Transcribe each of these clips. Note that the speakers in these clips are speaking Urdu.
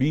B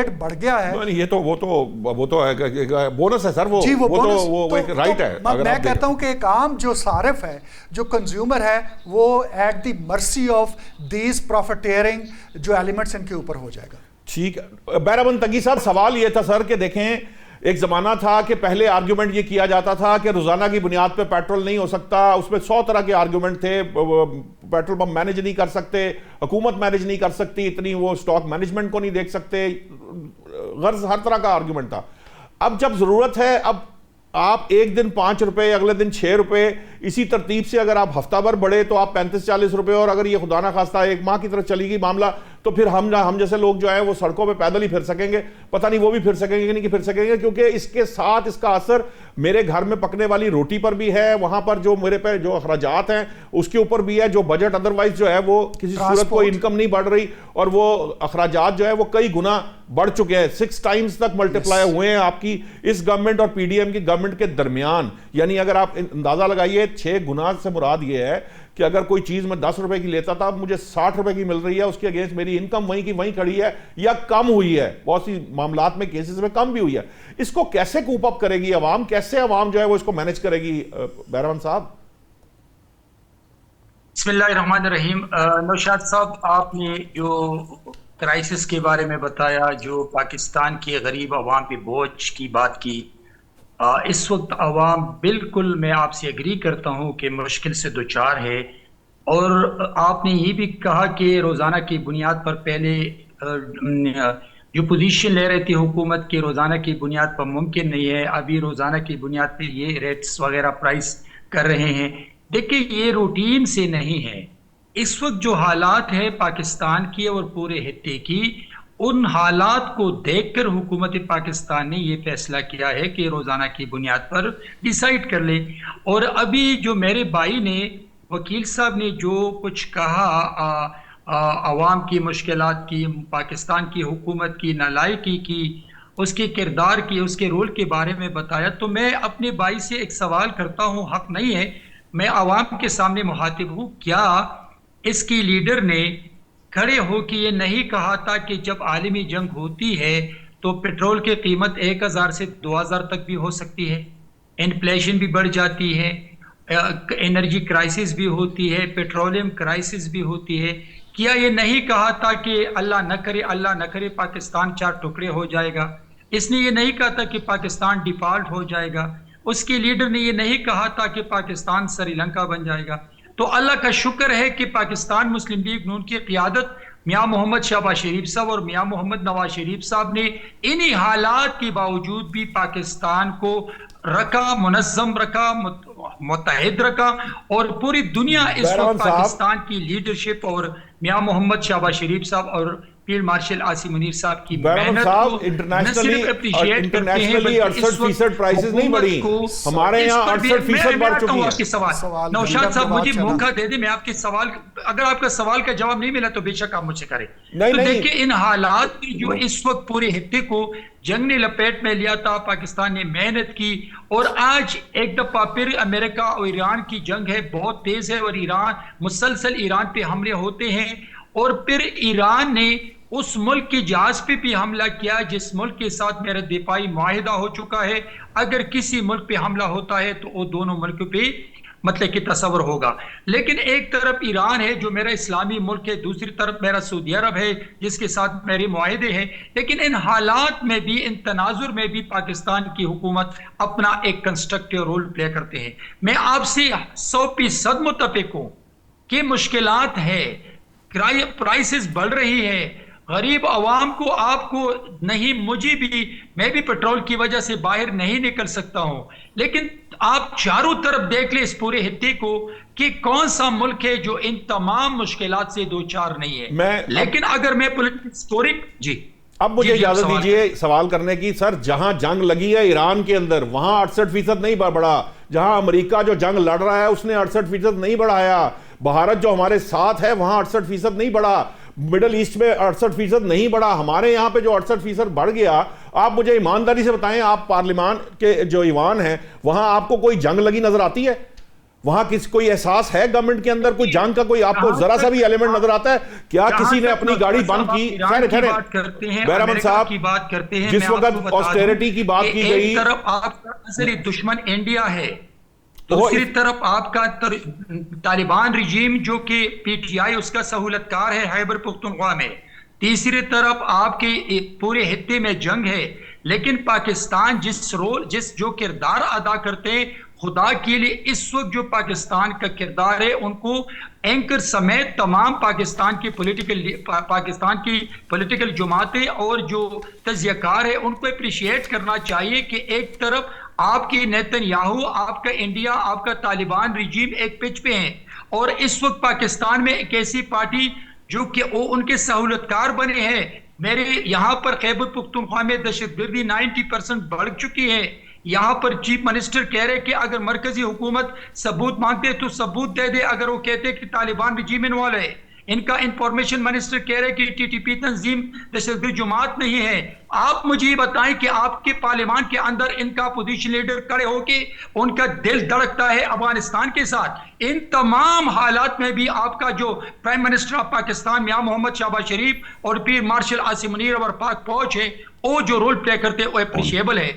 ریٹ بڑھ گیا ہے. یہ تو وہ تو بونس ہے سر, وہ ایک رائٹ ہے. میں کہتا ہوں کہ ایک عام جو صارف ہے, جو کنزیومر ہے, وہ at the mercy of these پروفیٹیئرنگ جو ایلیمنٹس ان کے اوپر ہو جائے گا. ٹھیک ہے. بیرامن تگی صاحب, سوال یہ تھا سر کہ دیکھیں ایک زمانہ تھا کہ پہلے آرگیومنٹ یہ کیا جاتا تھا کہ روزانہ کی بنیاد پہ پیٹرول نہیں ہو سکتا, اس میں 100 طرح کے آرگیومنٹ تھے, پیٹرول پمپ مینج نہیں کر سکتے, حکومت مینج نہیں کر سکتی, اتنی وہ سٹاک مینجمنٹ کو نہیں دیکھ سکتے, غرض ہر طرح کا آرگیومنٹ تھا. اب جب ضرورت ہے, اب آپ ایک دن 5 روپے, اگلے دن 6 روپے, اسی ترتیب سے اگر آپ ہفتہ بھر بڑھے تو آپ 35-40 روپے, اور اگر یہ خدا نہ خواستہ ایک ماہ کی طرف چلی گئی معاملہ تو پھر ہم جیسے لوگ جو ہیں وہ سڑکوں پہ پیدل ہی پھر سکیں گے. پتہ نہیں وہ بھی پھر سکیں گے کہ نہیں کہ پھر سکیں گے, کیونکہ اس کے ساتھ اس کا اثر میرے گھر میں پکنے والی روٹی پر بھی ہے, وہاں پر جو میرے پہ جو اخراجات ہیں اس کے اوپر بھی ہے, جو بجٹ ادروائز جو ہے وہ کسی صورت کوئی انکم نہیں بڑھ رہی, اور وہ اخراجات جو ہے وہ کئی گنا بڑھ چکے ہیں, 6 ٹائمز تک ملٹیپلائی ہوئے ہیں آپ کی اس گورنمنٹ اور پی ڈی ایم کی گورنمنٹ کے درمیان. یعنی اگر آپ اندازہ لگائیے, 6 گنا سے مراد یہ ہے کہ اگر کوئی چیز میں 10 روپے کی لیتا تھا, مجھے 60 روپے کی مل رہی ہے, اس کے اگینسٹ میری انکم وہیں کی وہیں کھڑی ہے یا کم ہوئی ہے, بہت سی معاملات میں کیسز میں کم بھی ہوئی ہے. اس کو کیسے کوپ اپ کرے گی عوام, کیسے عوام جو ہے وہ اس کو مینج کرے گی بیرامن صاحب؟ بسم اللہ الرحمن الرحیم. نوشاد صاحب, آپ نے جو کرائسس کے بارے میں بتایا, جو پاکستان کے غریب عوام پہ بوجھ کی بات کی, اس وقت عوام بالکل میں آپ سے اگری کرتا ہوں کہ مشکل سے دوچار ہے. اور آپ نے یہ بھی کہا کہ روزانہ کی بنیاد پر پہلے جو پوزیشن لے رہی تھی حکومت کے روزانہ کی بنیاد پر ممکن نہیں ہے, ابھی روزانہ کی بنیاد پہ یہ ریٹس وغیرہ پرائس کر رہے ہیں. دیکھیں یہ روٹین سے نہیں ہے. اس وقت جو حالات ہے پاکستان کی اور پورے خطے کی, ان حالات کو دیکھ کر حکومت پاکستان نے یہ فیصلہ کیا ہے کہ روزانہ کی بنیاد پر ڈیسائیڈ کر لے. اور ابھی جو میرے بھائی نے, وکیل صاحب نے جو کچھ کہا عوام کی مشکلات کی, پاکستان کی حکومت کی نالائقی کی, اس کے کردار کی, اس کے رول کے بارے میں بتایا, تو میں اپنے بھائی سے ایک سوال کرتا ہوں, حق نہیں ہے, میں عوام کے سامنے مخاطب ہوں, کیا اس کی لیڈر نے کھڑے ہو کے یہ نہیں کہا تھا کہ جب عالمی جنگ ہوتی ہے تو پیٹرول کی قیمت 1000 سے 2000 تک بھی ہو سکتی ہے, انفلیشن بھی بڑھ جاتی ہے, انرجی کرائسس بھی ہوتی ہے, پیٹرولیم کرائسس بھی ہوتی ہے. کیا یہ نہیں کہا تھا کہ اللہ نہ کرے پاکستان 4 ٹکڑے ہو جائے گا؟ اس نے یہ نہیں کہا تھا کہ پاکستان ڈیفالٹ ہو جائے گا. اس کے لیڈر نے یہ نہیں کہا تھا کہ پاکستان سری لنکا بن جائے گا. تو اللہ کا شکر ہے کہ پاکستان مسلم لیگ نون کی قیادت میاں محمد شہباز شریف صاحب اور میاں محمد نواز شریف صاحب نے انہی حالات کے باوجود بھی پاکستان کو رکھا, منظم رکھا, متحد رکھا, اور پوری دنیا اس وقت پاکستان کی لیڈرشپ اور میاں محمد شہباز شریف صاحب اور فیلڈ مارشل عاصم منیر صاحب کی محنت کو انٹرنیشنلی 68% پرائسز نہیں بڑھی, ہمارے یہاں 68% بڑھ چکی ہے. نوشاد صاحب مجھے موقع دے دیں, میں آپ کے سوال, اگر آپ کا سوال کا جواب نہیں ملا تو بے شک آپ مجھ سے کریں. تو دیکھیں ان حالات میں جو اس وقت پورے خطے کو جنگ نے لپیٹ میں لیا تھا, پاکستان نے محنت کی, اور آج ایک دفعہ پھر امریکہ اور ایران کی جنگ ہے, بہت تیز ہے, اور ایران مسلسل ایران پہ حملے ہوتے ہیں, اور پھر ایران نے اس ملک کے جہاز پہ بھی حملہ کیا جس ملک کے ساتھ میرا دفاعی معاہدہ ہو چکا ہے. اگر کسی ملک پہ حملہ ہوتا ہے تو وہ دونوں ملکوں پہ مطلب کہ تصور ہوگا. لیکن ایک طرف ایران ہے جو میرا اسلامی ملک ہے, دوسری طرف میرا سعودی عرب ہے جس کے ساتھ میرے معاہدے ہیں. لیکن ان حالات میں بھی, ان تناظر میں بھی پاکستان کی حکومت اپنا ایک کنسٹرکٹیو رول پلے کرتے ہیں. میں آپ سے 100% متفق ہوں کہ مشکلات ہے, پرائسز بڑھ رہی ہے, غریب عوام کو, آپ کو نہیں, مجھے بھی, میں بھی پیٹرول کی وجہ سے باہر نہیں نکل سکتا ہوں. لیکن آپ چاروں طرف دیکھ لیں اس پورے خطے کو کہ کون سا ملک ہے جو ان تمام مشکلات سے دوچار نہیں ہے. لیکن اگر میں پولیٹیکل سٹوری, جی اب مجھے اجازت دیجئے سوال کرنے کی. سر جہاں جنگ لگی ہے ایران کے اندر, وہاں 68% نہیں بڑھا. جہاں امریکہ جو جنگ لڑ رہا ہے اس نے 68% نہیں بڑھایا. بھارت جو ہمارے ساتھ ہے وہاں 68% نہیں بڑھا. مڈل ایسٹ میں 68% نہیں بڑھا. ہمارے یہاں پہ جو 68% بڑھ گیا, آپ مجھے ایمانداری سے بتائیں, آپ پارلیمان کے جو ایوان ہیں وہاں آپ کو کوئی جنگ لگی نظر آتی ہے؟ وہاں کوئی احساس ہے گورنمنٹ کے اندر؟ کوئی جنگ کا کوئی آپ کو ذرا سا بھی ایلیمنٹ نظر آتا ہے کیا؟ کسی نے اپنی گاڑی بند کی؟ بہرامند صاحب جس وقت آسٹیرٹی کی بات کی گئی، ایک طرف آپ کا اصلی دشمن انڈیا ہے، دوسری طرف آپ کا طالبان رجیم جو کہ پی ٹی آئی اس کا سہولت کار ہے خیبر پختونخوا میں، تیسری طرف آپ کے پورے خطے میں جنگ ہے. لیکن پاکستان جس جو کردار ادا کرتے ہیں خدا کے لیے، اس وقت جو پاکستان کا کردار ہے ان کو اینکر سمیت تمام پاکستان کی پولیٹیکل جماعتیں اور جو تجزیہ کار ہے ان کو اپریشیٹ کرنا چاہیے کہ ایک طرف آپ کی نیتن یاہو، آپ کا انڈیا، آپ کا طالبان رجیم ایک پچ پہ ہیں، اور اس وقت پاکستان میں ایک ایسی پارٹی جو کہ وہ ان کے سہولت کار بنے ہیں. میرے یہاں پر خیبر پختونخوا میں دہشت گردی 90% بڑھ چکی ہے. یہاں پر چیف منسٹر کہہ رہے کہ اگر مرکزی حکومت ثبوت مانگتے تو ثبوت دے دے، اگر وہ کہتے کہ طالبان رجیم انوالو ہے. ان کا انفارمیشن منسٹر کہہ رہے کہ ٹی ٹی پی تنظیم دہشت گرد جماعت نہیں ہے. آپ مجھے یہ بتائیں کہ آپ کے پارلیمان کے اندر ان کا اپوزیشن لیڈر کھڑے ہو کے ان کا دل دھڑکتا ہے افغانستان کے ساتھ. ان تمام حالات میں بھی آپ کا جو پرائم منسٹر آف پاکستان میاں محمد شہباز شریف اور پیر مارشل عاصم منیر اور پاک فوج ہے، وہ جو رول پلے کرتے وہ اپریشیبل ہے.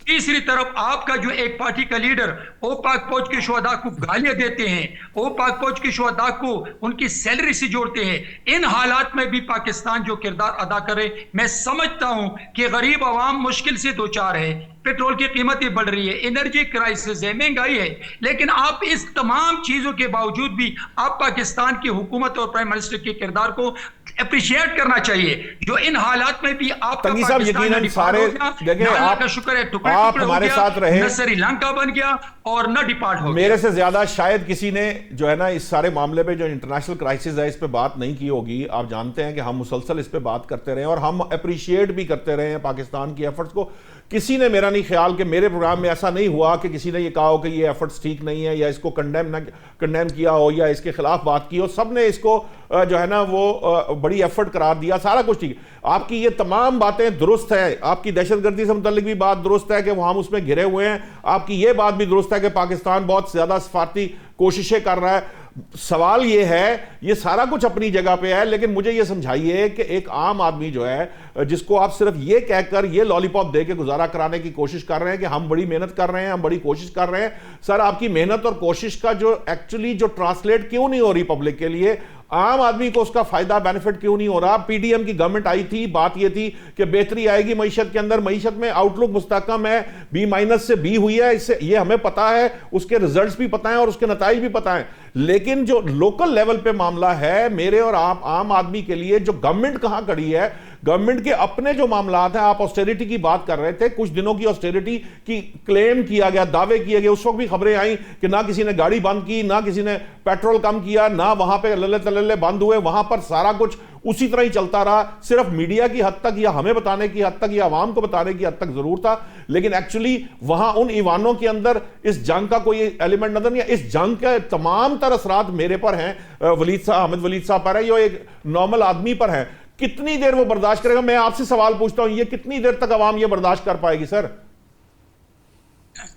تیسری طرف آپ کا جو ایک پارٹی کا لیڈر وہ پاک فوج کے شہداء کو گالیاں دیتے ہیں، وہ پاک فوج کے شہداء کو ان کی سیلری سے جوڑتے ہیں. ان حالات میں بھی پاکستان جو کردار ادا کرے، میں سمجھتا ہوں کہ غریب عوام مشکل سے دوچار ہے، پیٹرول کی قیمتیں بڑھ رہی ہے، انرجی کرائسس ہے، مہنگائی ہے، لیکن آپ اس تمام چیزوں کے باوجود بھی آپ پاکستان کی حکومت اور پرائم منسٹر کے کردار کو اپریشیٹ کرنا چاہیے، جو ان حالات میں بھی آپ کا یقیناً سارے دیکھیں اللہ کا شکر ہے آپ ہمارے ساتھ رہے، نہ سری لنکا بن گیا اور نہ ڈپارٹ ہو گیا. میرے سے زیادہ شاید کسی نے جو ہے نا اس سارے معاملے پہ جو انٹرنیشنل کرائسس ہے اس پہ بات نہیں کی ہوگی. آپ جانتے ہیں کہ ہم مسلسل اس پہ بات کرتے رہے اور ہم اپریشیٹ بھی کرتے رہے ہیں پاکستان کی ایفرٹس کو. کسی نے میرا نہیں خیال کہ میرے پروگرام میں ایسا نہیں ہوا کہ کسی نے یہ کہا ہو کہ یہ ایفرٹس ٹھیک نہیں ہے یا اس کو کنڈیم کیا ہو یا اس کے خلاف بات کی ہو. سب نے اس کو جو ہے نا وہ بڑی ایفرٹ قرار دیا، سارا کچھ ٹھیک. آپ کی یہ تمام باتیں درست ہے، آپ کی دہشت گردی سے متعلق بھی بات درست ہے کہ وہ ہم اس میں گھرے ہوئے ہیں، آپ کی یہ بات بھی درست ہے کہ پاکستان بہت زیادہ سفارتی کوششیں کر رہا ہے. سوال یہ ہے، یہ سارا کچھ اپنی جگہ پہ ہے، لیکن مجھے یہ سمجھائیے کہ ایک عام آدمی جو ہے جس کو آپ صرف یہ کہہ کر یہ لالی پاپ دے کے گزارا کرانے کی کوشش کر رہے ہیں کہ ہم بڑی محنت کر رہے ہیں، ہم بڑی کوشش کر رہے ہیں. سر آپ کی محنت اور کوشش کا جو ایکچولی جو ٹرانسلیٹ کیوں نہیں ہو رہی پبلک کے لیے، عام آدمی کو اس کا فائدہ بینیفٹ کیوں نہیں ہو رہا؟ پی ڈی ایم کی گورنمنٹ آئی تھی، بات یہ تھی کہ بہتری آئے گی معیشت کے اندر، معیشت میں آؤٹ لک مستحکم ہے، B- سے B ہوئی ہے، اس سے یہ ہمیں پتا ہے، اس کے ریزلٹس بھی پتا ہیں اور اس کے نتائج بھی پتا ہیں. لیکن جو لوکل لیول پہ معاملہ ہے میرے اور آپ عام آدمی کے لیے، جو گورنمنٹ کہاں کھڑی ہے، گورنمنٹ کے اپنے جو معاملات ہیں. آپ آسٹیریٹی کی بات کر رہے تھے، کچھ دنوں کی آسٹیریٹی کی کلیم کیا گیا، دعوے کیے گئے، اس وقت بھی خبریں آئیں کہ نہ کسی نے گاڑی بند کی، نہ کسی نے پیٹرول کم کیا، نہ وہاں پہ للے تللے بند ہوئے، وہاں پر سارا کچھ اسی طرح ہی چلتا رہا. صرف میڈیا کی حد تک یا ہمیں بتانے کی حد تک یا عوام کو بتانے کی حد تک ضرور تھا، لیکن ایکچولی وہاں ان ایوانوں کے اندر اس جنگ کا کوئی ایلیمنٹ نظر نہیں ہے. اس جنگ کے تمام تر اثرات میرے پر ہیں، احمد ولید صاحب پر ہے، یہ ایک نارمل آدمی پر ہیں. کتنی دیر وہ برداشت کرے گا؟ میں آپ سے سوال پوچھتا ہوں، یہ کتنی دیر تک عوام یہ برداشت کر پائے گی سر؟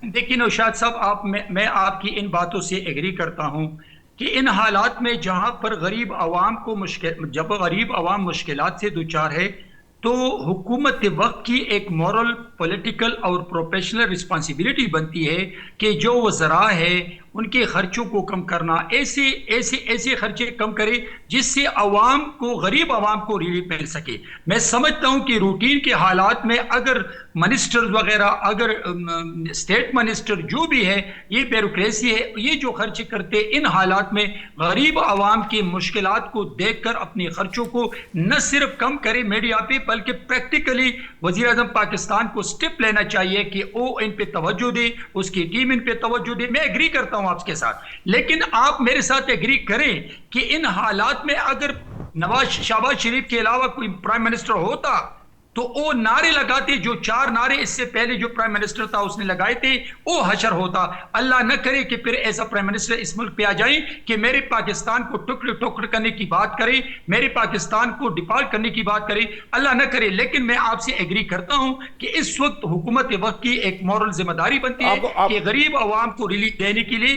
دیکھیں نوشاد صاحب، میں آپ کی ان باتوں سے ایگری کرتا ہوں کہ ان حالات میں جہاں پر غریب عوام کو جب غریب عوام مشکلات سے دوچار ہے تو حکومت وقت کی ایک مورل، پولیٹیکل اور پروفیشنل رسپانسبلٹی بنتی ہے کہ جو وزراء ہے ان کے خرچوں کو کم کرنا، ایسے خرچے کم کرے جس سے عوام کو، غریب عوام کو ریلیف مل سکے. میں سمجھتا ہوں کہ روٹین کے حالات میں اگر منسٹر وغیرہ، اگر اسٹیٹ منسٹر جو بھی ہے، یہ بیوروکریسی ہے، یہ جو خرچ کرتے ان حالات میں غریب عوام کی مشکلات کو دیکھ کر اپنے خرچوں کو نہ صرف کم کرے میڈیا پہ، بلکہ پریکٹیکلی وزیر اعظم پاکستان کو سٹیپ لینا چاہیے کہ وہ ان پہ توجہ دے، اس کی ٹیم ان پہ توجہ دے. میں ایگری کرتا ہوں آپ کے ساتھ، لیکن آپ میرے ساتھ ایگری کریں کہ ان حالات میں اگر شہباز شریف کے علاوہ کوئی پرائم منسٹر ہوتا تو وہ نعرے لگاتے جو 4 نعرے اس سے پہلے جو پرائم منسٹر تھا اس نے لگائے تھے، وہ حشر ہوتا. اللہ نہ کرے کہ پھر ایسا پرائم منسٹر اس ملک پہ آ جائیں کہ میرے پاکستان کو ٹکڑے کرنے کی بات کرے، میرے پاکستان کو ڈیفالٹ کرنے کی بات کرے، اللہ نہ کرے. لیکن میں آپ سے ایگری کرتا ہوں کہ اس وقت حکومت وقت کی ایک مورل ذمہ داری بنتی ہے کہ غریب عوام کو ریلیف دینے کے لیے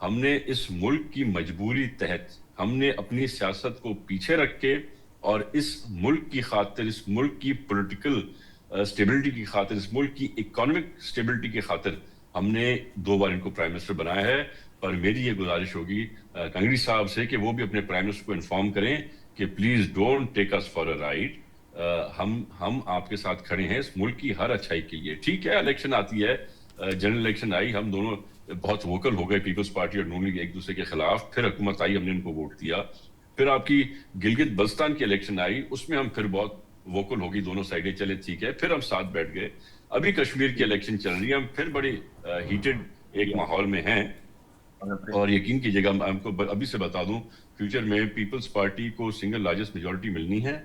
ہم نے اس ملک کی مجبوری تحت ہم نے اپنی سیاست کو پیچھے رکھ کے اور اس ملک کی خاطر, اس ملک کی پولیٹیکل اسٹیبلٹی کی خاطر, اس ملک کی اکانومک اسٹیبلٹی کی خاطر ہم نے 2 بار ان کو پرائم منسٹر بنایا ہے. پر میری یہ گزارش ہوگی کنگری صاحب سے کہ وہ بھی اپنے پرائم منسٹر کو انفارم کریں کہ please don't take us for a ride. ہم آپ کے ساتھ کھڑے ہیں اس ملک کی ہر اچھائی کے لیے. ٹھیک ہے, الیکشن آتی ہے, جنرل الیکشن آئی, ہم دونوں بہت ووکل ہو گئے, پیپلز پارٹی اور نون لیگ ایک دوسرے کے خلاف, پھر حکومت آئی, ہم نے ان کو ووٹ دیا. پھر آپ کی گلگت بلتستان کی الیکشن آئی, اس میں ہم پھر بہت ووکل ہوگی, دونوں سائڈیں چلے, ٹھیک ہے, پھر ہم ساتھ بیٹھ گئے. ابھی کشمیر کی الیکشن چل رہی ہے, ہم پھر بڑی ہیٹڈ ایک ماحول میں ہیں. اور یقین کیجیے گا, ہم کو ابھی سے بتا دوں, فیوچر میں پیپلز پارٹی کو سنگل لارجسٹ میجورٹی ملنی ہے,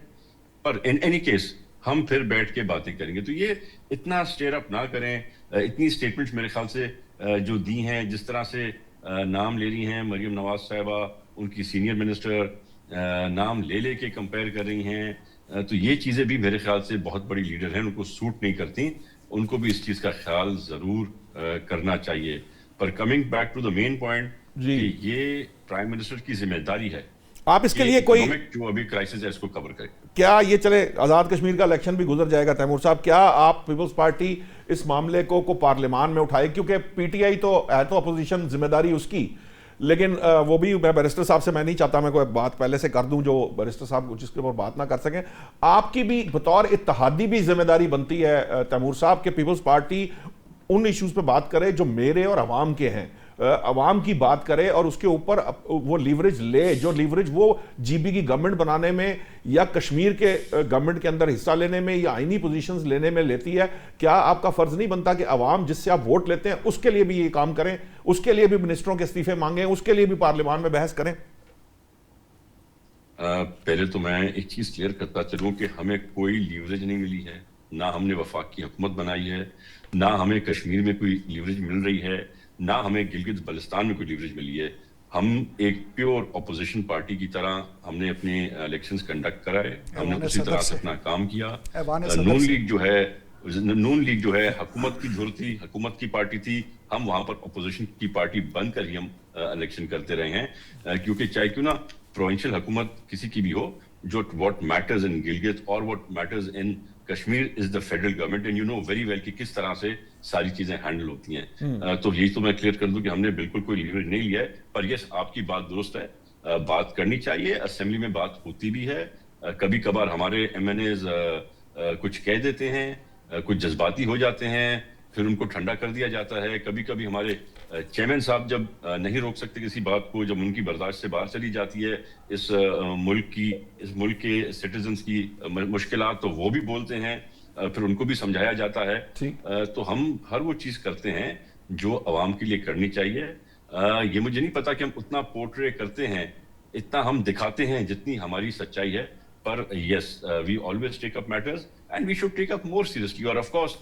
پر ان اینی کیس ہم پھر بیٹھ کے باتیں کریں گے. تو یہ اتنا اسٹیئر اپ نہ کریں. اتنی اسٹیٹمنٹس میرے خیال سے جو دی ہیں, جس طرح سے نام لے رہی ہیں مریم نواز صاحبہ, ان کی سینئر منسٹر نام لے کے کمپیئر کر رہی ہیں, تو یہ چیزیں بھی میرے خیال سے بہت بڑی لیڈر ہیں, ان کو سوٹ نہیں کرتی. ان کو بھی اس چیز کا خیال ضرور کرنا چاہیے. پر coming back to the main point, کہ یہ پرائم منسٹر کی ذمہ داری ہے آپ اس کے لیے کوئی جو ابھی کرائسس ہے اس کو کور کرے. کیا یہ چلے آزاد کشمیر کا الیکشن بھی گزر جائے گا تیمور صاحب, کیا آپ پیپلز پارٹی اس معاملے کو پارلیمان میں اٹھائے, کیونکہ پی ٹی آئی تو ہے تو اپوزیشن, ذمہ داری اس کی, لیکن وہ بھی میں بیرسٹر صاحب سے میں نہیں چاہتا میں کوئی بات پہلے سے کر دوں جو بیرسٹر صاحب جس کے اوپر بات نہ کر سکیں. آپ کی بھی بطور اتحادی بھی ذمہ داری بنتی ہے تیمور صاحب کہ پیپلز پارٹی ان ایشوز پہ بات کرے جو میرے اور عوام کے ہیں, عوام کی بات کرے, اور اس کے اوپر وہ لیوریج لے, جو لیوریج وہ جی بی کی گورنمنٹ بنانے میں یا کشمیر کے گورنمنٹ کے اندر حصہ لینے میں یا آئینی پوزیشنز لینے میں لیتی ہے. کیا آپ کا فرض نہیں بنتا کہ عوام جس سے آپ ووٹ لیتے ہیں اس کے لیے بھی یہ کام کریں, اس کے لیے بھی منسٹروں کے استعفے مانگیں, اس کے لیے بھی پارلیمان میں بحث کریں؟ پہلے تو میں ایک چیز کلیئر کرتا چلوں کہ ہمیں کوئی لیوریج نہیں ملی ہے, نہ ہم نے وفاق کی حکومت بنائی ہے, نہ ہمیں کشمیر میں کوئی لیوریج مل رہی ہے, نہ ہمیں گلگت بلتستان میں کوئی لیوریج ملی ہے. ہم ایک پیور اپوزیشن پارٹی کی طرح ہم نے اپنے الیکشنز کنڈکٹ کرائے, ہم نے اسی طرح سے اپنا کام کیا. نون لیگ جو ہے حکومت کی دھر تھی, حکومت کی پارٹی تھی, ہم وہاں پر اپوزیشن کی پارٹی بن کر ہی ہم الیکشن کرتے رہے ہیں. کیونکہ چاہے کیوں نہ پروونشل حکومت کسی کی بھی ہو, جو واٹ میٹرز ان گلگت اور what matters in Kashmir is the federal government, and you know very well کہ کس طرح سے ساری چیزیں ہینڈل ہوتی ہیں. تو یہی تو میں کلیئر کر دوں کہ ہم نے بالکل کوئی لیوریج نہیں لیا ہے. پر یس, آپ کی بات درست ہے, بات کرنی چاہیے, اسمبلی میں بات ہوتی بھی ہے. کبھی کبھار ہمارے ایم این ایز کچھ کہہ دیتے ہیں, کچھ جذباتی ہو جاتے ہیں, پھر ان کو ٹھنڈا کر دیا جاتا ہے. کبھی کبھی ہمارے چیئرمین صاحب جب نہیں روک سکتے کسی بات کو, جب ان کی برداشت سے باہر چلی جاتی ہے اس ملک کے سٹیزنز کی مشکلات, تو وہ بھی بولتے ہیں, پھر ان کو بھی سمجھایا جاتا ہے. تو ہم ہر وہ چیز کرتے ہیں جو عوام کے لیے کرنی چاہیے. یہ مجھے نہیں پتا کہ ہم اتنا پورٹرے کرتے ہیں, اتنا ہم دکھاتے ہیں جتنی ہماری سچائی ہے. پر yes, we always take up matters and we should take up more seriously. اور آف کورس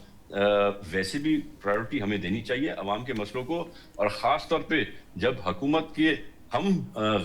ویسے بھی پرائیورٹی ہمیں دینی چاہیے عوام کے مسئلوں کو, اور خاص طور پہ جب حکومت کے ہم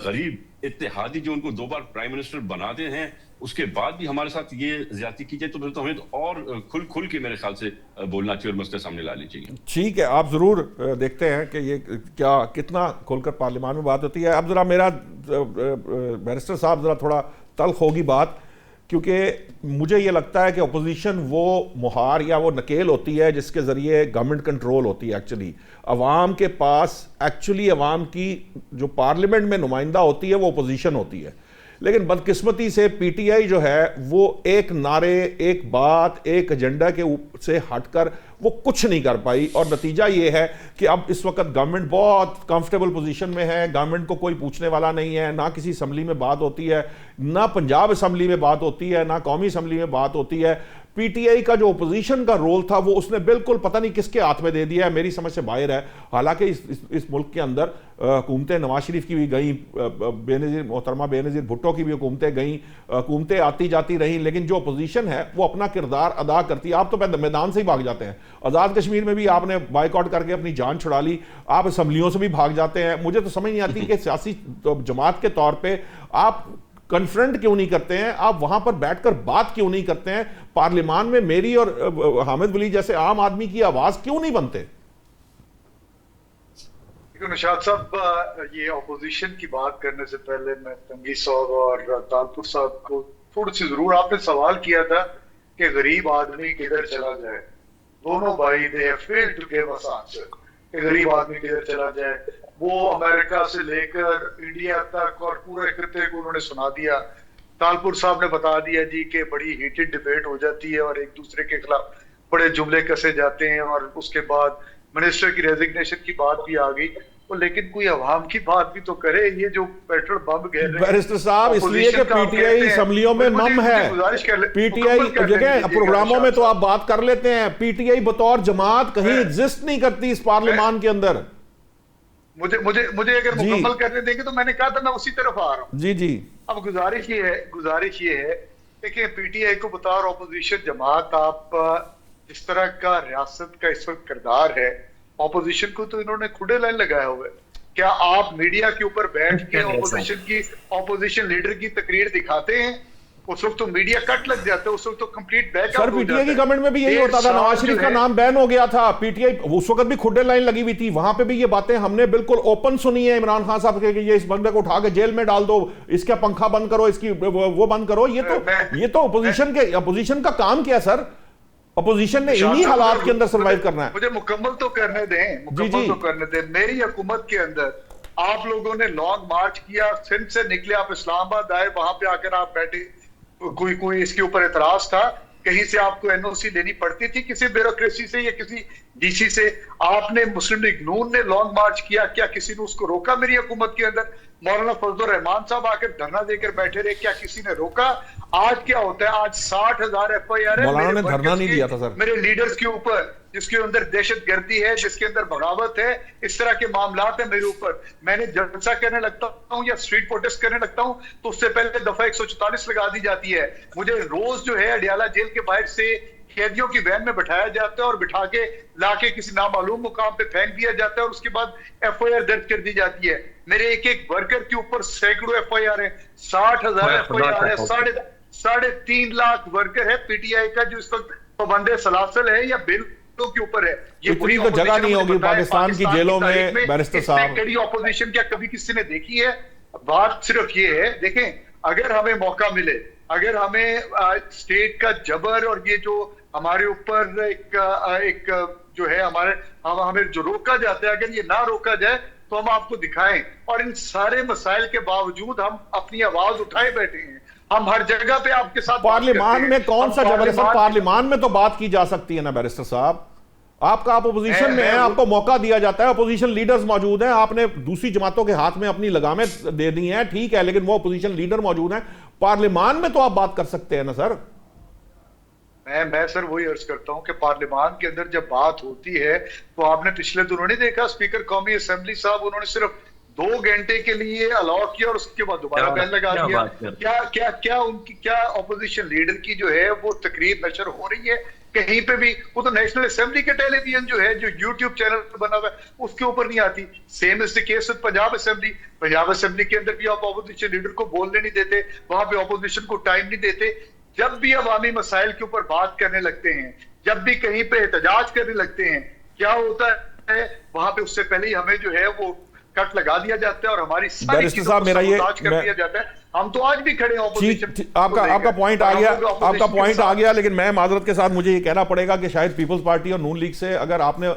غریب اتحادی جو ان کو 2 بار پرائم منسٹر بناتے ہیں, اس کے بعد بھی ہمارے ساتھ یہ زیادتی کی جائے, تو پھر تو ہمیں اور کھل کے میرے خیال سے بولنا چاہیے اور مسئلے سامنے لانے چاہیے. ٹھیک ہے, آپ ضرور دیکھتے ہیں کہ یہ کیا کتنا کھول کر پارلیمان میں بات ہوتی ہے. اب ذرا میرا بیرسٹر صاحب ذرا تھوڑا تلخ ہوگی بات, کیونکہ مجھے یہ لگتا ہے کہ اپوزیشن وہ مہار یا وہ نکیل ہوتی ہے جس کے ذریعے گورنمنٹ کنٹرول ہوتی ہے. ایکچولی عوام کے پاس عوام کی جو پارلیمنٹ میں نمائندہ ہوتی ہے وہ اپوزیشن ہوتی ہے, لیکن بدقسمتی سے پی ٹی آئی جو ہے وہ ایک نعرے, ایک بات, ایک ایجنڈا کے سے ہٹ کر وہ کچھ نہیں کر پائی. اور نتیجہ یہ ہے کہ اب اس وقت گورنمنٹ بہت کمفرٹیبل پوزیشن میں ہے, گورنمنٹ کو کوئی پوچھنے والا نہیں ہے, نہ کسی اسمبلی میں بات ہوتی ہے, نہ پنجاب اسمبلی میں بات ہوتی ہے, نہ قومی اسمبلی میں بات ہوتی ہے. پی ٹی آئی کا جو اپوزیشن کا رول تھا وہ اس نے بالکل پتہ نہیں کس کے ہاتھ میں دے دیا ہے, میری سمجھ سے باہر ہے. حالانکہ اس ملک کے اندر حکومتیں نواز شریف کی بھی گئیں, محترمہ بے نظیر بھٹو کی بھی حکومتیں گئیں, حکومتیں آتی جاتی رہیں, لیکن جو اپوزیشن ہے وہ اپنا کردار ادا کرتی ہے. آپ تو میدان سے ہی بھاگ جاتے ہیں. آزاد کشمیر میں بھی آپ نے بائیک آؤٹ کر کے اپنی جان چھڑا لی, آپ اسمبلیوں سے بھی بھاگ جاتے ہیں. مجھے تو سمجھ نہیں آتی کہ سیاسی جماعت کے طور پہ آپ کنفرنٹ کیوں نہیں کرتے ہیں, آپ وہاں پر بیٹھ کر بات کیوں نہیں کرتے ہیں, پارلیمان میں میری اور حامد ولی جیسے عام آدمی کی آواز کیوں نہیں بنتے؟ نشاط صاحب یہ اپوزیشن کی بات کرنے سے پہلے میں تنگی صاحب اور تالپور صاحب کو تھوڑی سی ضرور، آپ نے سوال کیا تھا کہ غریب آدمی کدھر چلا جائے. دونوں بھائی they have failed to give us answer کہ غریب آدمی کدھر چلا جائے. وہ امریکہ سے لے کر انڈیا تک اور پورے خطے کو انہوں نے سنا دیا. تالپور صاحب نے بتا دیا جی کہ بڑی ہیٹڈ ڈیبیٹ ہو جاتی ہے اور ایک دوسرے کے خلاف بڑے جملے کسے جاتے ہیں، اور اس کے بعد منسٹر کی ریزگنیشن کی بات بھی آ گئی. لیکن کوئی عوام کی بات بھی تو کرے. یہ جو پیٹرول بم گھیر رہے ہیں بیرسٹر صاحب، اس لیے کہ پی ٹی آئی اسمبلیوں میں مم ہے، پی ٹی آئی جگہ پروگراموں میں تو آپ بات کر لیتے ہیں، پی ٹی آئی بطور جماعت کہیں ایگزسٹ نہیں کرتی اس پارلیمان کے اندر. مجھے اگر مکمل کرنے دیں گے تو میں نے کہا تھا میں اسی طرف آ رہا ہوں. جی جی. اب گزارش یہ ہے دیکھیں پی ٹی آئی کو بطور اپوزیشن جماعت، آپ جس طرح کا ریاست کا اس وقت کردار ہے، اپوزیشن کو تو انہوں نے کھڑے لائن لگایا ہوا ہے. کیا آپ میڈیا کے اوپر بیٹھ کے اپوزیشن لیڈر کی تقریر دکھاتے ہیں؟ اس وقت تو میڈیا کٹ لگ جاتا ہے، اس وقت تو complete back sir P T I کی گورنمنٹ میں بھی یہی ہوتا تھا. نواز شریف کا نام بین ہو گیا تھا، پی ٹی آئی اس وقت بھی کھڈے لائن لگی ہوئی تھی، وہاں پہ بھی یہ باتیں ہم نے بالکل اوپن سنی ہے عمران خان صاحب کے کہ یہ اس بندے کو اٹھا کے جیل میں ڈال دو، اس کا پنکھا بند کرو، اس کی وہ بند کرو. یہ تو اپوزیشن کا کام کیا سر؟ اپوزیشن نے انہی حالات کے اندر سروائیو کرنا ہے. مجھے مکمل تو کرنے دیں. میری حکومت کے اندر آپ لوگوں نے لانگ مارچ کیا، سندھ سے نکلے آپ اسلام آباد آئے، وہاں پہ آ کر آپ بیٹھے، کوئی اس کے اوپر اعتراض تھا؟ کہیں سے آپ کو این او سی لینی پڑتی تھی کسی بیوروکریسی سے یا کسی ڈی سی سے؟ آپ نے مسلم لیگ نون نے لانگ مارچ کیا، کیا کسی نے اس کو روکا؟ میری حکومت کے اندر مولانا فضل الرحمان صاحب آ کر دھرنا دے کر بیٹھے رہے، کیا کسی نے روکا؟ آج کیا ہوتا ہے؟ آج 60,000 ایف آئی آر مولانا نے دھرنا نہیں دیا تھا سر، میرے لیڈرز کے اوپر، جس کے اندر دہشت گردی ہے، جس کے اندر بغاوت ہے، اس طرح کے معاملات ہیں میرے اوپر. میں نے جلسہ کرنے لگتا ہوں یا اسٹریٹ پروٹیسٹ کرنے لگتا ہوں تو اس سے پہلے دفعہ 144 لگا دی جاتی ہے. مجھے روز جو ہے اڈیالہ جیل کے باہر سے قیدیوں کی وین میں بٹھایا جاتا ہے اور بٹھا کے لا کے کسی نامعلوم مقام پہ پھینک دیا جاتا ہے اور اس کے بعد ایف آئی آر درج کر دی جاتی ہے. میرے ایک ورکر کے اوپر سینکڑوں ایف آئی آر ہیں، 60,000 ایف آئی آر ہے، 3.5 لاکھ ورکر ہے پی ٹی آئی کا جو اس وقت پابند سلاسل ہے یا بل کے اوپر ہے. یہ اتنی تو جگہ نہیں ہوگی پاکستان کی جیلوں میں بیرسٹر صاحب. کڑی اپوزیشن کیا کبھی کسی نے دیکھی ہے؟ بات صرف یہ ہے، دیکھیں اگر ہمیں موقع ملے، اگر ہمیں اسٹیٹ کا جبر اور یہ جو ہمارے اوپر ایک جو ہے ہمیں جو روکا جاتا ہے، اگر یہ نہ روکا جائے تو ہم آپ کو دکھائیں. اور ان سارے مسائل کے باوجود ہم اپنی آواز اٹھائے بیٹھے ہیں، ہم ہر جگہ پہ آپ کے ساتھ. پارلیمان میں کون سا جبر ہے سر؟ پارلیمان میں تو بات کی جا سکتی ہے نا بیرسٹر صاحب. آپ کا آپ اپوزیشن میں ہیں، آپ کو موقع دیا جاتا ہے، اپوزیشن لیڈرز موجود ہیں، آپ نے دوسری جماعتوں کے ہاتھ میں اپنی لگامیں دے دی ہیں، ٹھیک ہے، لیکن وہ اپوزیشن لیڈر موجود ہیں. پارلیمان میں تو آپ بات کر سکتے ہیں نا سر. میں سر وہی عرض کرتا ہوں کہ پارلیمان کے اندر جب بات ہوتی ہے تو آپ نے پچھلے دنوں نہیں دیکھا اسپیکر قومی اسمبلی صاحب انہوں نے صرف 2 گھنٹے کے لیے الاؤ کیا اور اس کے بعد دوبارہ بیل لگا دیا. کیا اپوزیشن لیڈر کی جو ہے وہ تقریر نشر ہو رہی ہے کہیں پہ بھی؟ وہ تو نیشنل اسمبلی کے ٹیلی ویژن جو ہے جو یوٹیوب چینل بنا ہوا ہے اس کے اوپر نہیں آتی. Same is the case with Punjab assembly کے اندر بھی آپ اپوزیشن لیڈر کو بولنے نہیں دیتے، وہاں پہ اپوزیشن کو ٹائم نہیں دیتے. جب بھی عوامی مسائل کے اوپر بات کرنے لگتے ہیں، جب بھی کہیں پہ احتجاج کرنے لگتے ہیں، کیا ہوتا ہے وہاں پہ اس سے پہلے ہی ہمیں جو ہے وہ کٹ لگا دیا جاتا ہے اور ہماری ساری چیزوں کو سبوتاج کر دیا جاتا ہے. ہم تو آج بھی کھڑے ہیں اپوزیشن. آپ کا پوائنٹ آ گیا، لیکن میں معذرت کے ساتھ مجھے یہ کہنا پڑے گا کہ شاید پیپلز پارٹی اور نون لیگ سے اگر آپ نے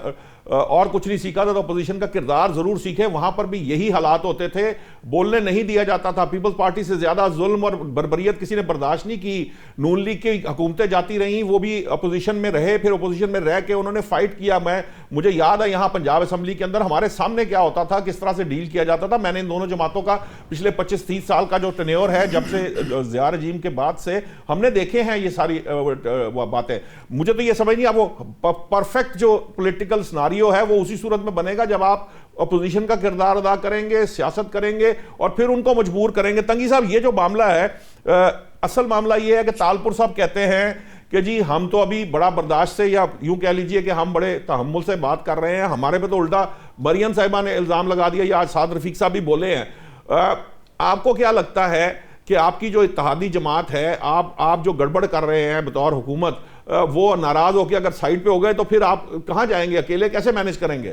اور کچھ نہیں سیکھا تھا تو اپوزیشن کا کردار ضرور سیکھے. وہاں پر بھی یہی حالات ہوتے تھے، بولنے نہیں دیا جاتا تھا. پیپلز پارٹی سے زیادہ ظلم اور بربریت کسی نے برداشت نہیں کی. نون لیگ کی حکومتیں جاتی رہیں، وہ بھی اپوزیشن میں رہے، پھر اپوزیشن میں رہ کے انہوں نے فائٹ کیا. مجھے یاد ہے یہاں پنجاب اسمبلی کے اندر ہمارے سامنے کیا ہوتا تھا، کس طرح سے ڈیل کیا جاتا تھا. میں نے ان دونوں جماعتوں کا پچھلے 25-30 سال کا جو ٹینیور ہے، جب سے ضیاء رجیم کے بعد سے ہم نے دیکھے ہیں یہ ساری باتیں. مجھے تو یہ سمجھ نہیں وہ پرفیکٹ جو پولیٹیکل سناریو ہے وہ اسی صورت میں بنے گا جب آپ اپوزیشن کا کردار ادا کریں گے، سیاست کریں گے اور پھر ان کو مجبور کریں گے. تنگی صاحب، یہ جو معاملہ ہے، اصل معاملہ یہ ہے کہ تالپور صاحب کہتے ہیں کہ جی ہم تو ابھی بڑا برداشت سے، یا یوں کہہ لیجئے کہ ہم بڑے تحمل سے بات کر رہے ہیں، ہمارے پہ تو الٹا مریم صاحبہ نے الزام لگا دیا، یا آج سعد رفیق صاحب بھی بولے ہیں. آپ کو کیا لگتا ہے کہ آپ کی جو اتحادی جماعت ہے، آپ جو گڑبڑ کر رہے ہیں بطور حکومت، وہ ناراض ہو کے اگر سائیڈ پہ ہو گئے تو پھر آپ کہاں جائیں گے؟ اکیلے کیسے مینج کریں گے؟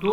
2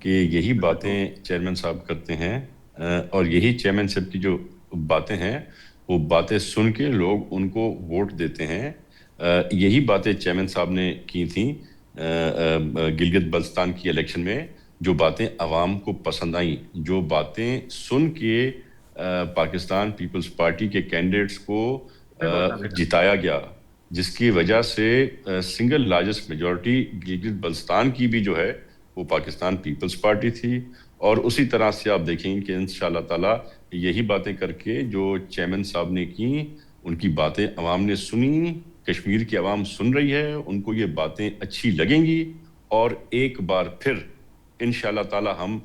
کہ یہی باتیں چیئرمین صاحب کرتے ہیں اور یہی چیئرمین صاحب کی جو باتیں ہیں وہ باتیں سن کے لوگ ان کو ووٹ دیتے ہیں. یہی باتیں چیئرمین صاحب نے کی تھیں گلگت بلتستان کی الیکشن میں, جو باتیں عوام کو پسند آئیں, جو باتیں سن کے پاکستان پیپلز پارٹی کے کینڈیڈیٹس کو جتایا گیا, جس کی وجہ سے single largest majority Gilgit Baltistan کی بھی جو ہے وہ پاکستان پیپلز پارٹی تھی. اور اسی طرح سے آپ دیکھیں کہ انشاءاللہ تعالی یہی باتیں کر کے جو چیئرمین صاحب نے کی, ان کی باتیں عوام نے سنی, کشمیر کی عوام سن رہی ہے, ان کو یہ باتیں اچھی لگیں گی اور ایک بار پھر انشاءاللہ تعالی ہم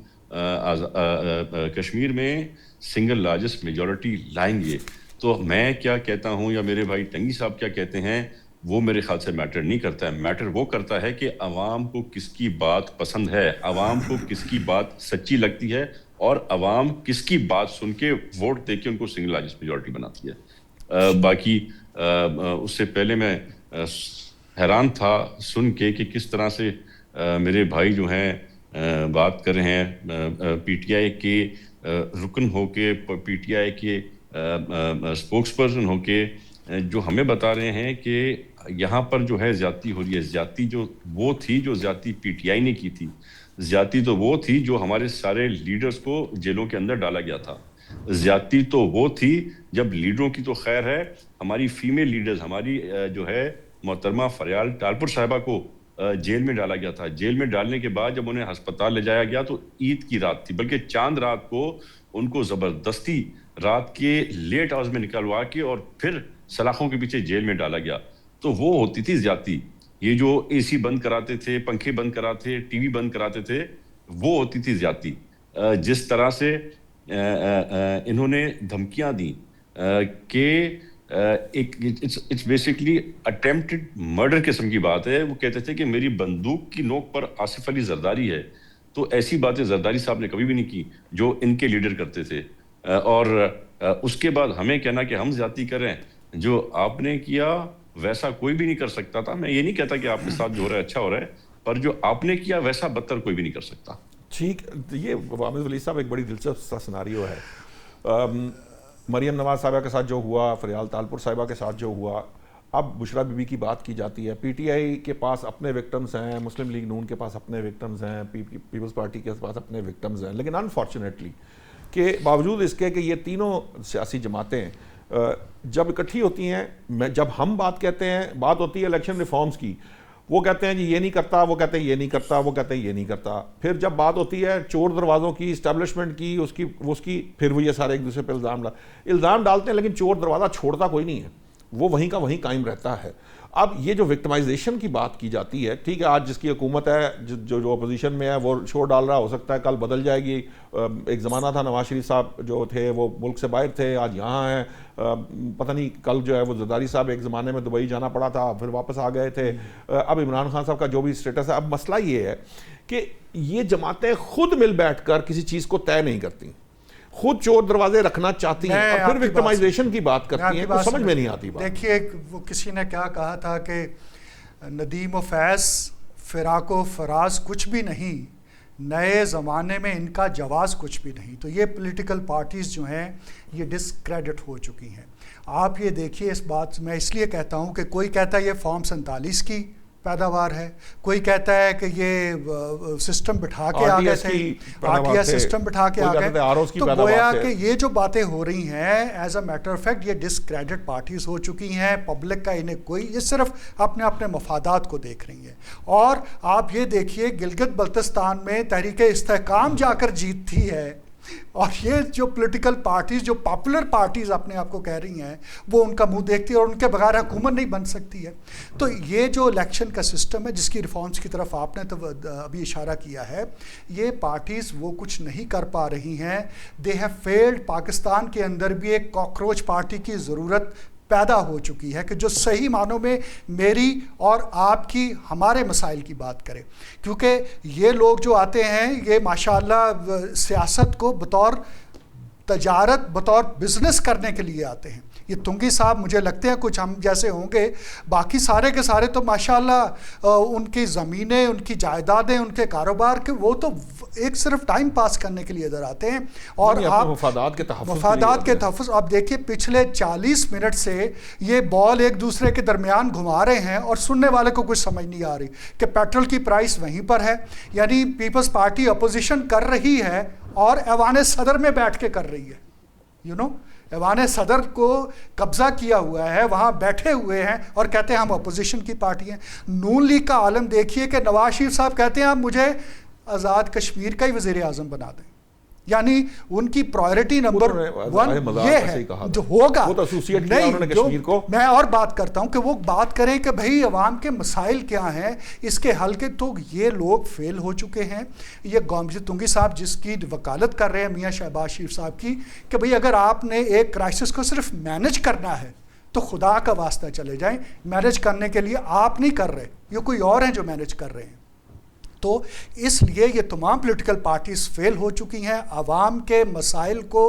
کشمیر میں سنگل لارجسٹ میجورٹی لائیں گے. تو میں کیا کہتا ہوں یا میرے بھائی ٹنگی صاحب کیا کہتے ہیں وہ میرے خیال سے میٹر نہیں کرتا ہے. میٹر وہ کرتا ہے کہ عوام کو کس کی بات پسند ہے, عوام کو کس کی بات سچی لگتی ہے اور عوام کس کی بات سن کے ووٹ دے کے ان کو سنگل لارجسٹ میجورٹی بناتی ہے. باقی اس سے پہلے میں حیران تھا سن کے کہ کس طرح سے میرے بھائی جو ہیں بات کر رہے ہیں پی ٹی آئی کے رکن ہو کے, پی ٹی آئی کے اسپوکس پرسن ہو کے, جو ہمیں بتا رہے ہیں کہ یہاں پر جو ہے زیادتی ہو رہی ہے. زیادتی جو وہ تھی جو زیادتی پی ٹی آئی نے کی تھی, زیادتی تو وہ تھی جو ہمارے سارے لیڈرز کو جیلوں کے اندر ڈالا گیا تھا. زیادتی تو وہ تھی جب لیڈروں کی تو خیر ہے, ہماری فیمیل لیڈرز, ہماری جو ہے محترمہ فریال ٹالپور صاحبہ کو جیل میں ڈالا گیا تھا. جیل میں ڈالنے کے بعد جب انہیں ہسپتال لے جایا گیا تو عید کی رات تھی, بلکہ چاند رات کو ان کو زبردستی رات کے لیٹ آورز میں نکلوا کے اور پھر سلاخوں کے پیچھے جیل میں ڈالا گیا. تو وہ ہوتی تھی زیادتی. یہ جو اے سی بند کراتے تھے, پنکھے بند کراتے, ٹی وی بند کراتے تھے, وہ ہوتی تھی زیادتی. جس طرح سے انہوں نے دھمکیاں دیں کہ اٹس بیسکلی اٹیمپٹڈ مرڈر قسم کی بات ہے. وہ کہتے تھے کہ میری بندوق کی نوک پر آصف علی زرداری ہے. تو ایسی باتیں زرداری صاحب نے کبھی بھی نہیں کی جو ان کے لیڈر کرتے تھے. اور اس کے بعد ہمیں کہنا کہ ہم زیادتی کریں, جو آپ نے کیا ویسا کوئی بھی نہیں کر سکتا تھا. میں یہ نہیں کہتا کہ آپ کے ساتھ جو ہو رہا ہے اچھا ہو رہا ہے, پر جو آپ نے کیا ویسا بدتر کوئی بھی نہیں کر سکتا. ٹھیک, یہ حامد ولی صاحب ایک بڑی دلچسپ سا سناریو ہے. مریم نواز صاحبہ کے ساتھ جو ہوا, فریال ٹالپور صاحبہ کے ساتھ جو ہوا, اب بشرا بی بی کی بات کی جاتی ہے. پی ٹی آئی کے پاس اپنے وکٹمز ہیں, مسلم لیگ نون کے پاس اپنے وکٹمز ہیں, پیپلز پارٹی کے پاس اپنے وکٹمز ہیں. لیکن انفارچونیٹلی کہ باوجود اس کے کہ یہ تینوں سیاسی جماعتیں جب اکٹھی ہوتی ہیں, جب ہم بات کہتے ہیں, بات ہوتی ہے الیکشن ریفارمز کی, وہ کہتے ہیں جی یہ نہیں کرتا, وہ کہتے ہیں یہ نہیں کرتا, وہ کہتے ہیں یہ نہیں کرتا. پھر جب بات ہوتی ہے چور دروازوں کی, اسٹیبلشمنٹ کی, اس کی پھر وہ یہ سارے ایک دوسرے پہ الزام ڈالتے ہیں, لیکن چور دروازہ چھوڑتا کوئی نہیں ہے, وہ وہیں کا وہیں قائم رہتا ہے. اب یہ جو وکٹمائزیشن کی بات کی جاتی ہے, ٹھیک ہے آج جس کی حکومت ہے, جو اپوزیشن میں ہے وہ شور ڈال رہا, ہو سکتا ہے کل بدل جائے گی. ایک زمانہ تھا نواز شریف صاحب جو تھے وہ ملک سے باہر تھے, آج یہاں ہیں. پتہ نہیں کل جو ہے وہ زرداری صاحب ایک زمانے میں دبئی جانا پڑا تھا, پھر واپس آ گئے تھے. اب عمران خان صاحب کا جو بھی اسٹیٹس ہے. اب مسئلہ یہ ہے کہ یہ جماعتیں خود مل بیٹھ کر کسی چیز کو طے نہیں کرتی, خود چور دروازے رکھنا چاہتی ہیں اور پھر وکٹمائزیشن کی بات کرتی ہیں, تو سمجھ میں نہیں آتی بات. دیکھیے وہ کسی نے کیا کہا تھا کہ ندیم و فیض فراق و فراز کچھ بھی نہیں, نئے زمانے میں ان کا جواز کچھ بھی نہیں. تو یہ پولیٹیکل پارٹیز جو ہیں یہ ڈسکریڈٹ ہو چکی ہیں. آپ یہ دیکھیے اس بات میں اس لیے کہتا ہوں کہ کوئی کہتا ہے یہ فارم 47 کی پیداوار ہے, کوئی کہتا ہے کہ یہ سسٹم بٹھا کے آ گئے تھے, آرٹیا سسٹم بٹھا کے آ گئے. تو گویا کہ یہ جو باتیں ہو رہی ہیں as a matter of fact یہ ڈسکریڈٹ پارٹیز ہو چکی ہیں. پبلک کا انہیں کوئی, یہ صرف اپنے مفادات کو دیکھ رہی ہیں. اور آپ یہ دیکھیے گلگت بلتستان میں تحریک استحکام جا کر جیتتی ہے, اور یہ جو پولیٹیکل پارٹیز جو پاپولر پارٹیز اپنے آپ کو کہہ رہی ہیں وہ ان کا منہ دیکھتی ہے اور ان کے بغیر حکومت نہیں بن سکتی ہے. تو یہ جو الیکشن کا سسٹم ہے جس کی ریفارمز کی طرف آپ نے تو ابھی اشارہ کیا ہے, یہ پارٹیز وہ کچھ نہیں کر پا رہی ہیں. They have failed. پاکستان کے اندر بھی ایک کاکروچ پارٹی کی ضرورت پیدا ہو چکی ہے کہ جو صحیح معنوں میں میری اور آپ کی ہمارے مسائل کی بات کرے. کیونکہ یہ لوگ جو آتے ہیں یہ ماشاءاللہ سیاست کو بطور تجارت بطور بزنس کرنے کے لیے آتے ہیں. یہ تنگی صاحب مجھے لگتے ہیں کچھ ہم جیسے ہوں گے، باقی سارے کے سارے تو ماشاءاللہ ان کی زمینیں، ان کی جائیدادیں، ان کے کاروبار کے وہ تو ایک صرف ٹائم پاس کرنے کے لیے ادھر آتے ہیں. اور آپ مفادات کے تحفظ آپ دیکھیے پچھلے 40 منٹ سے یہ بال ایک دوسرے کے درمیان گھما رہے ہیں اور سننے والے کو کچھ سمجھ نہیں آ رہی کہ پیٹرول کی پرائس وہیں پر ہے. یعنی پیپلز پارٹی اپوزیشن کر رہی ہے اور ایوان صدر میں بیٹھ کے کر رہی ہے. ایوان صدر کو قبضہ کیا ہوا ہے، وہاں بیٹھے ہوئے ہیں اور کہتے ہیں ہم اپوزیشن کی پارٹی ہیں. نون لیگ کا عالم دیکھیے کہ نواز شریف صاحب کہتے ہیں آپ مجھے آزاد کشمیر کا ہی وزیر اعظم بنا دیں. یعنی ان کی پرائرٹی نمبر 1 یہ ہے جو ہوگا. میں اور بات کرتا ہوں کہ وہ بات کریں کہ بھئی عوام کے مسائل کیا ہیں، اس کے حل کے. تو یہ لوگ فیل ہو چکے ہیں. یہ تنگی صاحب جس کی وکالت کر رہے ہیں میاں شہباز شریف صاحب کی کہ بھئی اگر آپ نے ایک کرائسس کو صرف مینج کرنا ہے تو خدا کا واسطہ چلے جائیں. مینج کرنے کے لیے آپ نہیں کر رہے، یہ کوئی اور ہیں جو مینج کر رہے ہیں. تو اس لیے یہ تمام پولیٹیکل پارٹیز فیل ہو چکی ہیں. عوام کے مسائل کو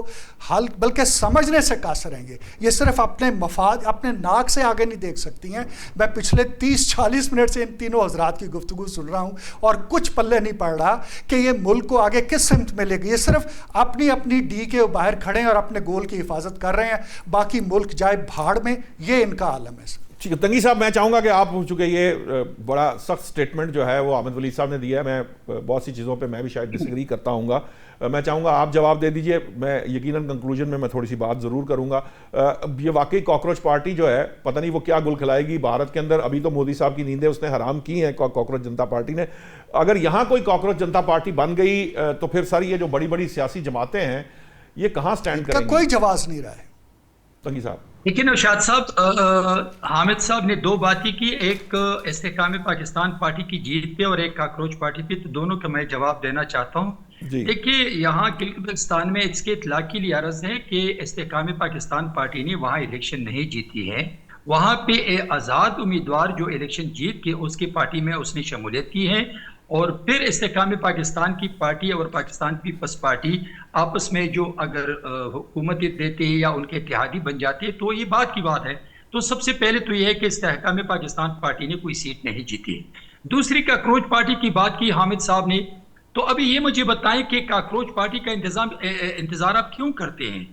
حل بلکہ سمجھنے سے قاصر ہیں. یہ صرف اپنے مفاد، اپنے ناک سے آگے نہیں دیکھ سکتی ہیں. میں پچھلے 30-40 منٹ سے ان تینوں حضرات کی گفتگو سن رہا ہوں اور کچھ پلے نہیں پڑ رہا کہ یہ ملک کو آگے کس سمت میں لے گی. یہ صرف اپنی اپنی ڈی کے باہر کھڑے ہیں اور اپنے گول کی حفاظت کر رہے ہیں، باقی ملک جائے بھاڑ میں. یہ ان کا عالم ہے. ٹھیک ہے تنگی صاحب، میں چاہوں گا کہ آپ چونکہ یہ بڑا سخت سٹیٹمنٹ جو ہے وہ احمد ولید صاحب نے دیا ہے، میں بہت سی چیزوں پہ میں بھی شاید ڈس ایگری کرتا ہوں گا. میں چاہوں گا آپ جواب دے دیجئے. میں یقیناً کنکلوژن میں تھوڑی سی بات ضرور کروں گا. یہ واقعی کاکروچ پارٹی جو ہے پتہ نہیں وہ کیا گل کھلائے گی بھارت کے اندر. ابھی تو مودی صاحب کی نیندیں اس نے حرام کی ہیں کاکروچ جنتا پارٹی نے. اگر یہاں کوئی کاکروچ جنتا پارٹی بن گئی تو پھر سر یہ جو بڑی بڑی سیاسی جماعتیں ہیں یہ کہاں سٹینڈ کریں گی؟ کوئی جواز نہیں رہا ہے. تنگی صاحب لیکن نوشاد صاحب، حامد صاحب نے 2 باتیں کی، ایک استحکام پاکستان پارٹی کی جیت پہ اور ایک کاکروچ پارٹی پہ. تو دونوں کا میں جواب دینا چاہتا ہوں. دیکھیے یہاں گلگت میں اس کے اطلاع کے لیے عرض ہے کہ استحکام پاکستان پارٹی نے وہاں الیکشن نہیں جیتی ہے. وہاں پہ آزاد امیدوار جو الیکشن جیت کے اس کی پارٹی میں اس نے شمولیت کی ہے. اور پھر استحکام پاکستان کی پارٹی اور پاکستان پیپلز پارٹی آپس میں جو اگر حکومت دیتے یا ان کے اتحادی بن جاتے تو یہ بات کی بات ہے. تو سب سے پہلے تو یہ ہے کہ استحکام پاکستان پارٹی نے کوئی سیٹ نہیں جیتی. دوسری کاکروچ پارٹی کی بات کی حامد صاحب نے. تو ابھی یہ مجھے بتائیں کہ کاکروچ پارٹی کا انتظار آپ کیوں کرتے ہیں؟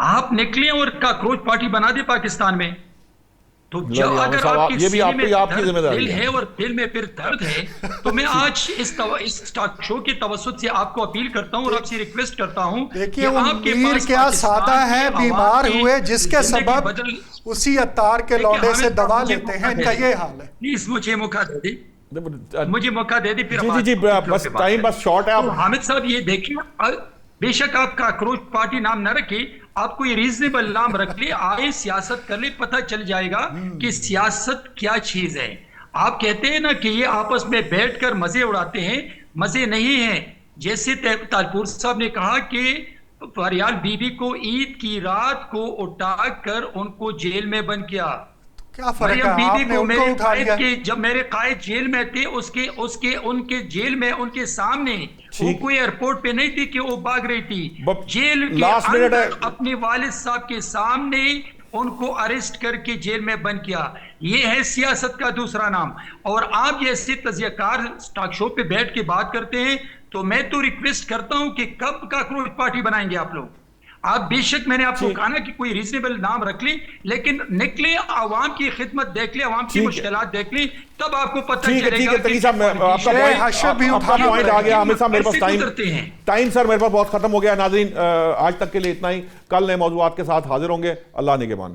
آپ نکلیں اور کاکروچ پارٹی بنا دیں پاکستان میں. تو اگر آپ کی سینے میں دل ہے اور دل میں پھر درد ہے تو میں آج اس ٹاک شو کے توسط سے آپ کو اپیل کرتا ہوں اور آپ سے ریکویسٹ کرتا ہوں کہ آپ کے پاس کیا سادہ ہیں، بیمار ہوئے جس کے سبب اسی عطار کے لوڈے سے دوا لیتے ہیں. ان کا یہ حال ہے. پلیز مجھے موقع دے دیں، مجھے موقع دے دیں. جی بس ٹائم بس شارٹ ہے. حامد صاحب یہ دیکھیں، بے شک آپ کاکروچ پارٹی نام نہ رکھے، آپ کو یہ ریزنیبل نام رکھ لے، آئے سیاست کر لے، پتہ چل جائے گا کہ سیاست کیا چیز ہے. آپ کہتے ہیں نا کہ یہ آپس میں بیٹھ کر مزے اڑاتے ہیں، مزے نہیں ہیں. جیسے تالپور صاحب نے کہا کہ فریال بی بی کو عید کی رات کو اٹھا کر ان کو جیل میں بند کیا. کیا فرق ہے؟ آپ نے ان کو اٹھا لیا. جب میرے قائد جیل میں تھے ان کے جیل میں ان کے سامنے وہ کوئی ایئرپورٹ پہ نہیں تھی کہ وہ بھاگ رہی تھی. جیل کے اندر اپنے والد صاحب کے سامنے ان کو اریسٹ کر کے جیل میں بند کیا. یہ ہے سیاست کا دوسرا نام. اور آپ جیسے تجزیہ کار ٹاک شو پہ بیٹھ کے بات کرتے ہیں تو میں تو ریکویسٹ کرتا ہوں کہ کب کاکروچ پارٹی بنائیں گے آپ لوگ. آپ بے شک میں نے آپ کو کہا نا کہ کوئی ریزنیبل نام رکھ لیں، لیکن نکلیں، عوام کی خدمت دیکھ لیں، عوام کی مشکلات دیکھ لیں، تب آپ کو پتہ چلے گا. ٹھیک ہے تنگی صاحب، آپ کا پوائنٹ آ گیا. حامد صاحب میرے پاس ٹائم سر میرے پاس بہت ختم ہو گیا. ناظرین آج تک کے لیے اتنا ہی. کل نئے موضوعات کے ساتھ حاضر ہوں گے. اللہ نگہبان.